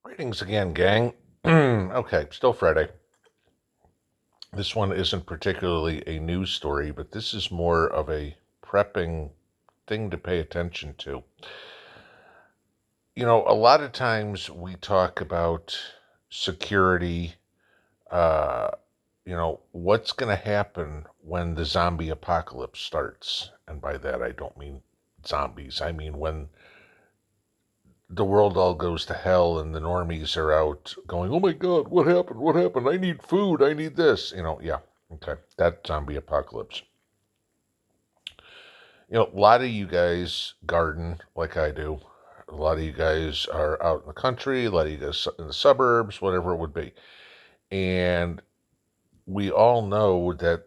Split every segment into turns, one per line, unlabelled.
Greetings again, gang. Okay, still Friday. This one isn't particularly a news story, but this is more of a prepping thing to pay attention to. A lot of times we talk about security, uh, what's going to happen when the zombie apocalypse starts. And by that, I don't mean zombies. I mean when the world all goes to hell and the normies are out going, oh my God, what happened? What happened? I need food. I need this. Yeah. Okay. That zombie apocalypse. A lot of you guys garden like I do. A lot of you guys are out in the country, a lot of you guys in the suburbs, whatever it would be. And we all know that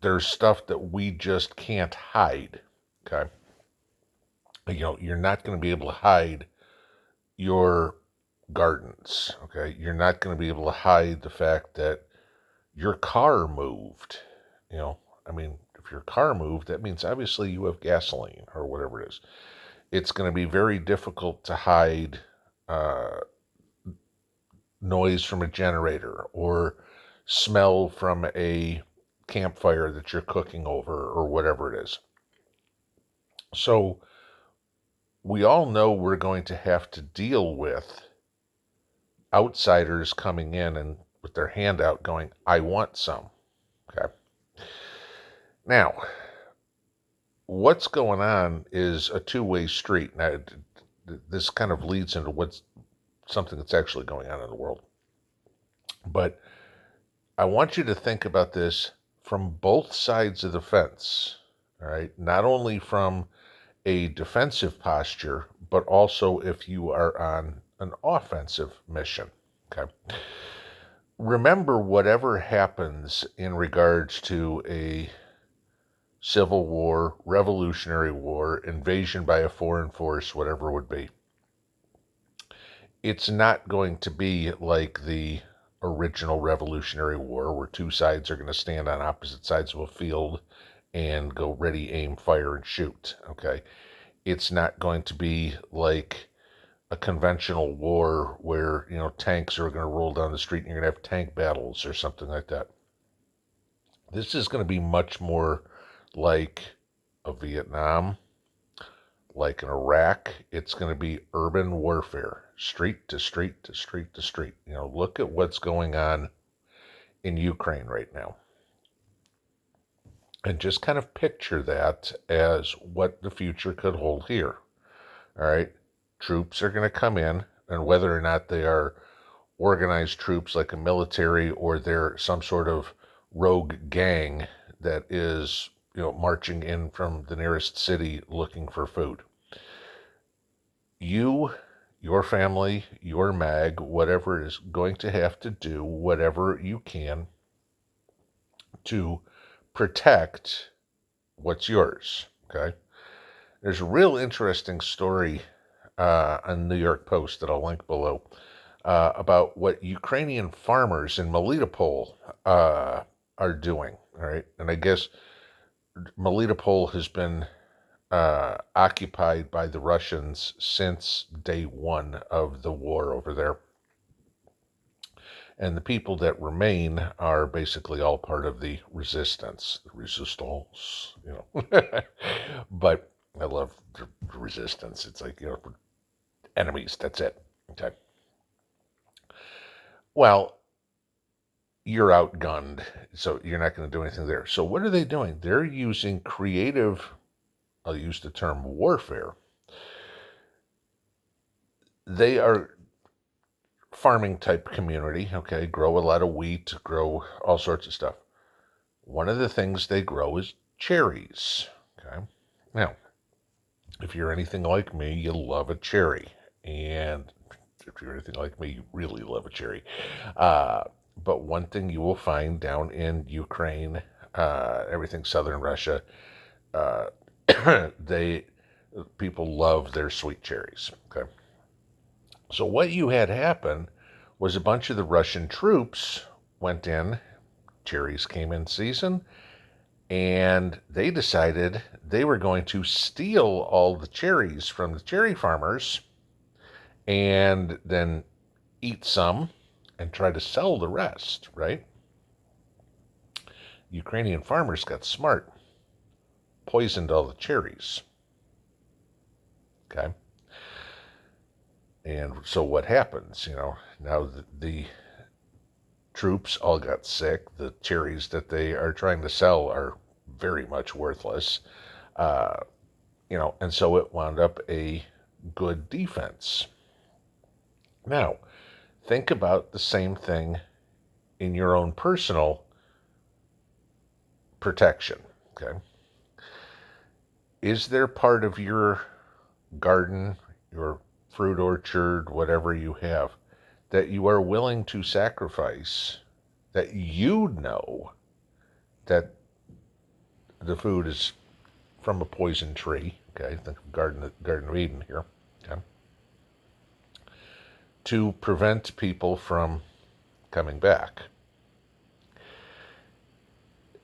there's stuff that we just can't hide. Okay. You're not going to be able to hide your gardens. Okay. You're not going to be able to hide the fact that your car moved. You know, I mean, if your car moved, that means obviously you have gasoline or whatever it is. It's going to be very difficult to hide uh, noise from a generator or smell from a campfire that you're cooking over or whatever it is. So we all know we're going to have to deal with outsiders coming in and with their hand out going, I want some. Okay. Now, what's going on is a two-way street. Now, this kind of leads into what's something that's actually going on in the world. But I want you to think about this from both sides of the fence, all right? Not only from a defensive posture, but also if you are on an offensive mission, okay? Remember, whatever happens in regards to a civil war, revolutionary war, invasion by a foreign force, whatever it would be, it's not going to be like the original Revolutionary War where two sides are going to stand on opposite sides of a field and go ready, aim, fire, and shoot. Okay. It's not going to be like a conventional war where, tanks are going to roll down the street and you're going to have tank battles or something like that. This is going to be much more like a Vietnam, like in Iraq. It's going to be urban warfare, street to street to street to street. Look at what's going on in Ukraine right now. And just kind of picture that as what the future could hold here. All right. Troops are going to come in, and whether or not they are organized troops like a military or they're some sort of rogue gang that is, marching in from the nearest city looking for food. You, your family, your mag, whatever is going to have to do whatever you can to protect what's yours. Okay. There's a real interesting story on New York Post that I'll link below about what Ukrainian farmers in Melitopol are doing. All right. And I guess Melitopol has been occupied by the Russians since day one of the war over there. And the people that remain are basically all part of the resistance. The resistance, But I love the resistance. It's like, enemies, that's it. Okay. Well, you're outgunned, so you're not going to do anything there. So what are they doing? They're using creative, I'll use the term warfare. They are farming type community, okay, grow a lot of wheat, grow all sorts of stuff. One of the things they grow is cherries, okay? Now, if you're anything like me, you love a cherry. And if you're anything like me, you really love a cherry. But one thing you will find down in Ukraine, everything southern Russia, uh, they people love their sweet cherries. Okay, so what you had happen was a bunch of the Russian troops went in. Cherries came in season, and they decided they were going to steal all the cherries from the cherry farmers and then eat some and try to sell the rest, right? Ukrainian farmers got smart, poisoned all the cherries. Okay. And so what happens? Now the troops all got sick. The cherries that they are trying to sell are very much worthless. Uh, and so it wound up a good defense. Now, think about the same thing in your own personal protection. Okay. Is there part of your garden, your fruit orchard, whatever you have, that you are willing to sacrifice, that you know that the food is from a poison tree? Okay, think of Garden of Eden here. Okay, to prevent people from coming back.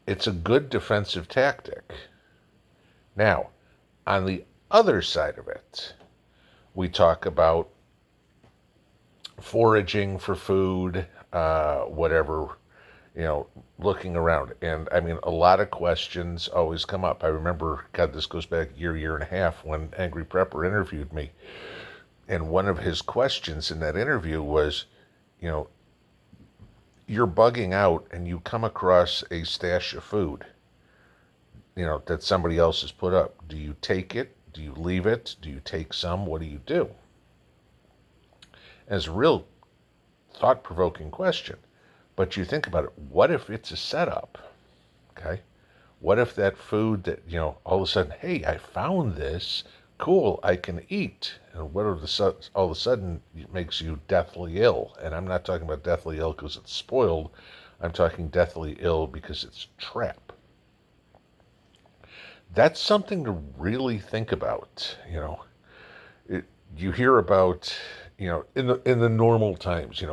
It's a good defensive tactic. Now, on the other side of it, we talk about foraging for food, whatever, looking around. And I mean, a lot of questions always come up. I remember, God, this goes back a year and a half when Angry Prepper interviewed me. And one of his questions in that interview was, you know, you're bugging out and you come across a stash of food, that somebody else has put up. Do you take it? Do you leave it? Do you take some? What do you do? And it's a real thought-provoking question. But you think about it, what if it's a setup? Okay? What if that food that, all of a sudden, hey, I found this, cool, I can eat. And what if all of a sudden it makes you deathly ill? And I'm not talking about deathly ill because it's spoiled. I'm talking deathly ill because it's a trap. That's something to really think about. You hear about, in the normal times,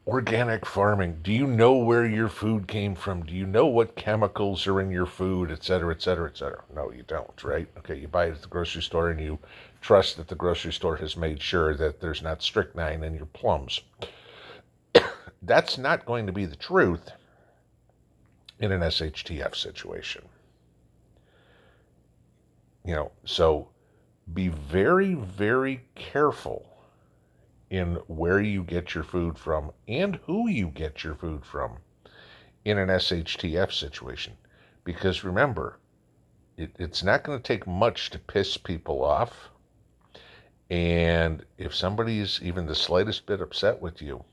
organic farming. Do you know where your food came from? Do you know what chemicals are in your food, et cetera, et cetera, et cetera? No, you don't, right? Okay, you buy it at the grocery store and you trust that the grocery store has made sure that there's not strychnine in your plums. That's not going to be the truth in an SHTF situation. So be very, very careful in where you get your food from and who you get your food from in an SHTF situation. Because remember, it's not going to take much to piss people off. And if somebody is even the slightest bit upset with you,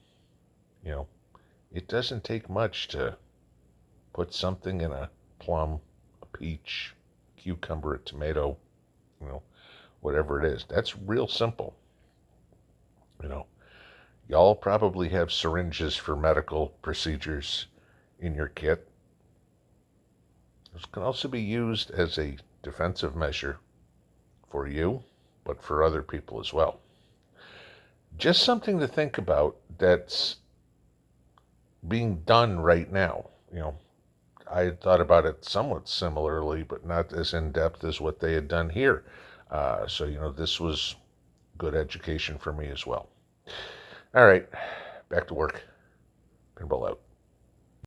it doesn't take much to put something in a plum, a peach, cucumber, a tomato, whatever it is. That's real simple. Y'all probably have syringes for medical procedures in your kit. This can also be used as a defensive measure for you, but for other people as well. Just something to think about that's being done right now. I had thought about it somewhat similarly, but not as in depth as what they had done here. So this was good education for me as well. All right, back to work. Pinball out.